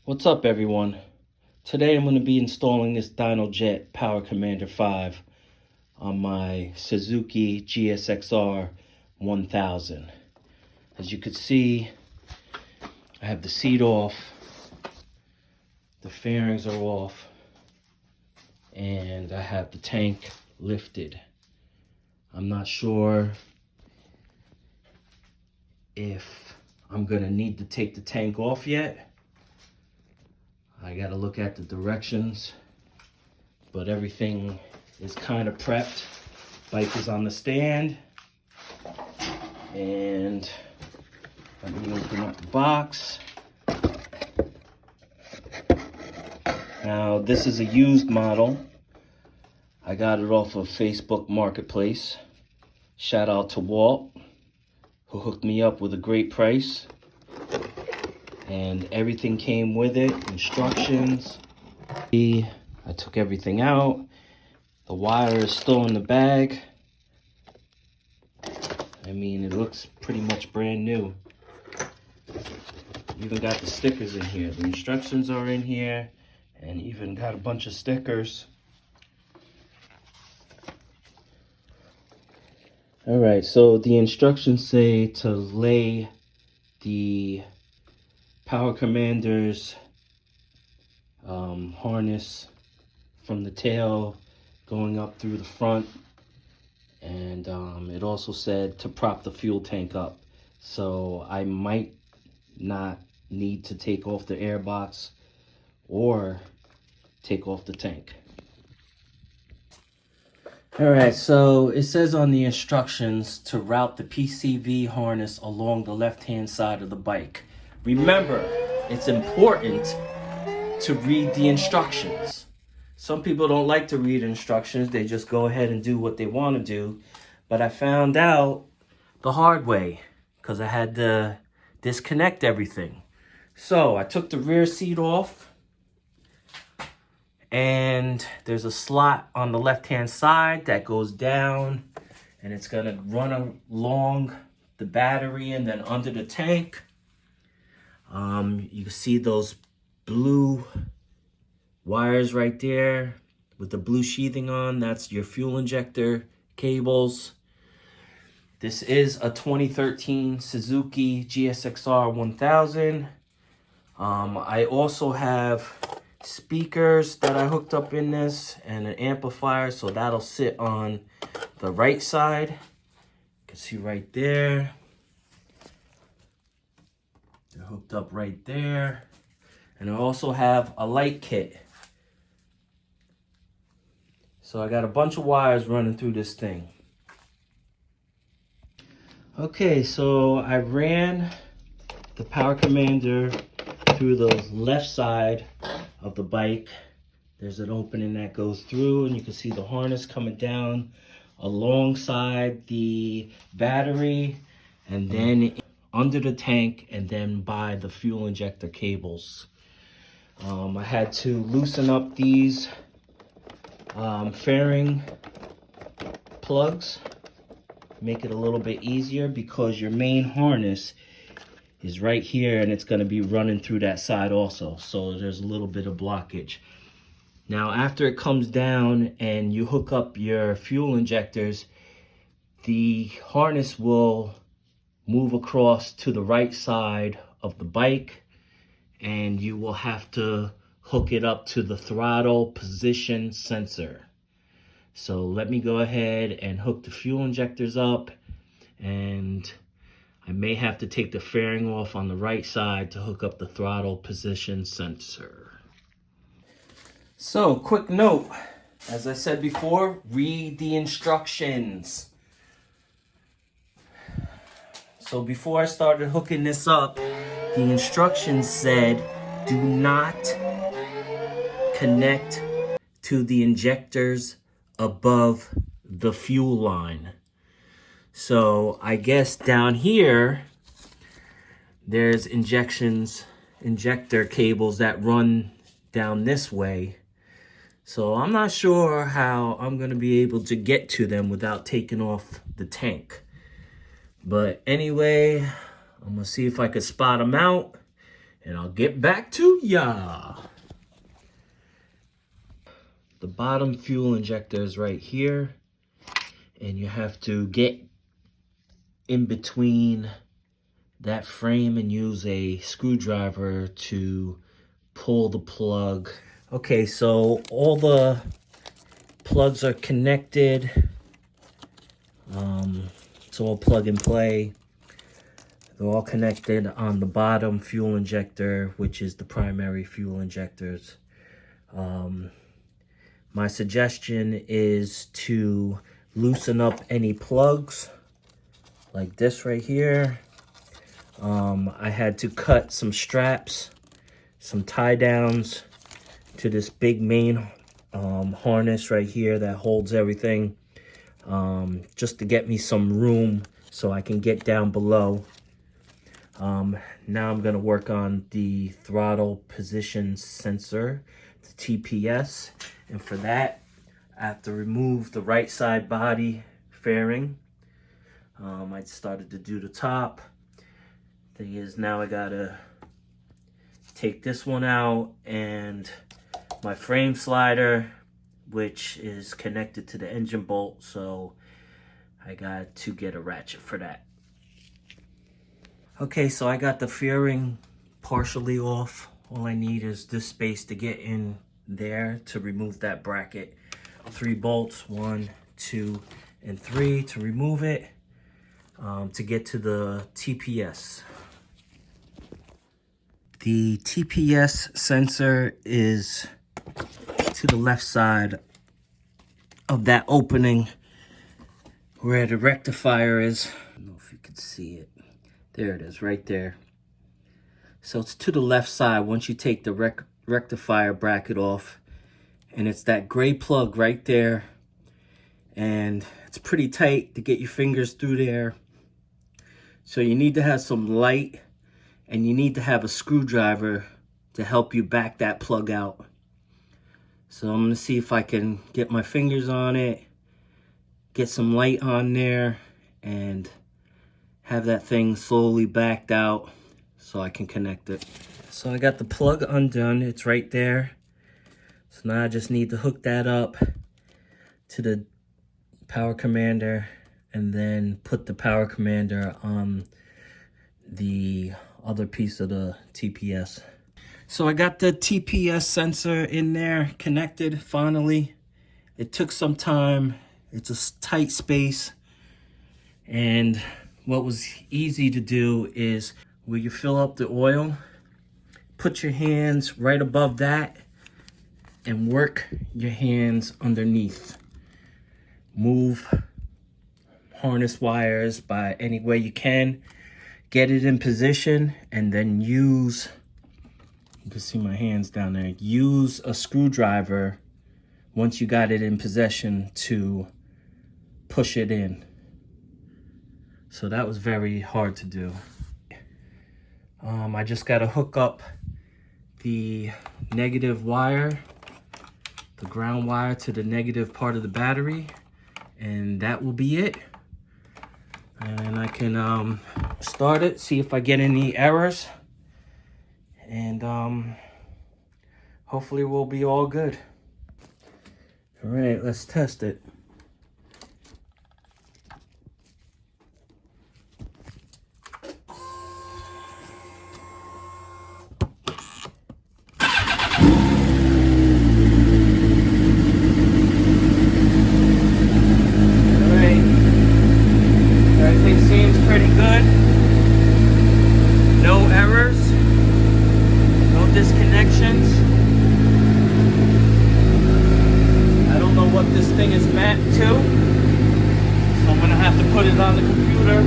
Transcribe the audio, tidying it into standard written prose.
What's up, everyone? Today I'm going to be installing this DynoJet Power Commander 5 on my Suzuki GSXR 1000. As you can see, I have the seat off, the fairings are off, and I have the tank lifted. I'm not sure if I'm going to need to take the tank off yet. I gotta look at the directions, but everything is kind of prepped. Bike is on the stand, and let me open up the box. Now, this is a used model. I got it off of Facebook Marketplace. Shout out to Walt, who hooked me up with a great price. And everything came with it, instructions. I took everything out. The wire is still in the bag. I mean, it looks pretty much brand new. Even got the stickers in here. The instructions are in here, and even got a bunch of stickers. All right, so the instructions say to lay the Power Commander's harness from the tail going up through the front, and it also said to prop the fuel tank up. So I might not need to take off the air box or take off the tank. All right, so it says on the instructions to route the PCV harness along the left-hand side of the bike. Remember, it's important to read the instructions. Some people don't like to read instructions. They just go ahead and do what they want to do. But I found out the hard way because I had to disconnect everything. So I took the rear seat off, and there's a slot on the left-hand side that goes down, and it's going to run along the battery and then under the tank. You can see those blue wires right there with the blue sheathing on. That's your fuel injector cables. This is a 2013 Suzuki GSXR 1000. I also have speakers that I hooked up in this and an amplifier, so that'll sit on the right side. You can see right there. They're hooked up right there. And I also have a light kit. So I got a bunch of wires running through this thing. Okay, so I ran the Power Commander through the left side of the bike. There's an opening that goes through, and you can see the harness coming down alongside the battery, and then under the tank, and then by the fuel injector cables. I had to loosen up these fairing plugs, make it a little bit easier because your main harness is right here, and it's going to be running through that side also. So there's a little bit of blockage. Now, after it comes down and you hook up your fuel injectors, the harness will move across to the right side of the bike, and you will have to hook it up to the throttle position sensor. So let me go ahead and hook the fuel injectors up, and I may have to take the fairing off on the right side to hook up the throttle position sensor. So, quick note, as I said before, read the instructions. So before I started hooking this up, the instructions said, do not connect to the injectors above the fuel line. So I guess down here, there's injector cables that run down this way. So I'm not sure how I'm going to be able to get to them without taking off the tank. But anyway, I'm going to see if I could spot them out and I'll get back to ya. The bottom fuel injector is right here, and you have to get in between that frame and use a screwdriver to pull the plug. Okay, so all the plugs are connected. It's all plug and play. They're all connected on the bottom fuel injector, which is the primary fuel injectors. My suggestion is to loosen up any plugs like this right here. I had to cut some straps, some tie downs to this big main harness right here that holds everything, just to get me some room so I can get down below. Now I'm going to work on the throttle position sensor, the TPS, and for that I have to remove the right side body fairing. I started to do the top. Thing is, now I gotta take this one out, and my frame slider, which is connected to the engine bolt, so I got to get a ratchet for that. Okay, so I got the fairing partially off. All I need is this space to get in there to remove that bracket. 3 bolts, 1, 2, and 3 to remove it, to get to the TPS. The TPS sensor is to the left side of that opening where the rectifier is. I don't know if you can see it. There it is, right there. So it's to the left side once you take the rectifier bracket off. And it's that gray plug right there. And it's pretty tight to get your fingers through there. So you need to have some light, and you need to have a screwdriver to help you back that plug out. So I'm gonna see if I can get my fingers on it, get some light on there, and have that thing slowly backed out so I can connect it. So I got the plug undone, it's right there. So now I just need to hook that up to the power commander and then put the power commander on the other piece of the TPS. So I got the TPS sensor in there connected finally. It took some time. It's a tight space. And what was easy to do is where you fill up the oil, put your hands right above that and work your hands underneath. Move harness wires by any way you can. Get it in position and then use, you can see my hands down there, use a screwdriver once you got it in possession to push it in. So that was very hard to do. I just got to hook up the negative wire, the ground wire, to the negative part of the battery, and that will be it. And I can start it, see if I get any errors, and hopefully we'll be all good. All right, let's test it. What this thing is meant to, so I'm gonna have to put it on the computer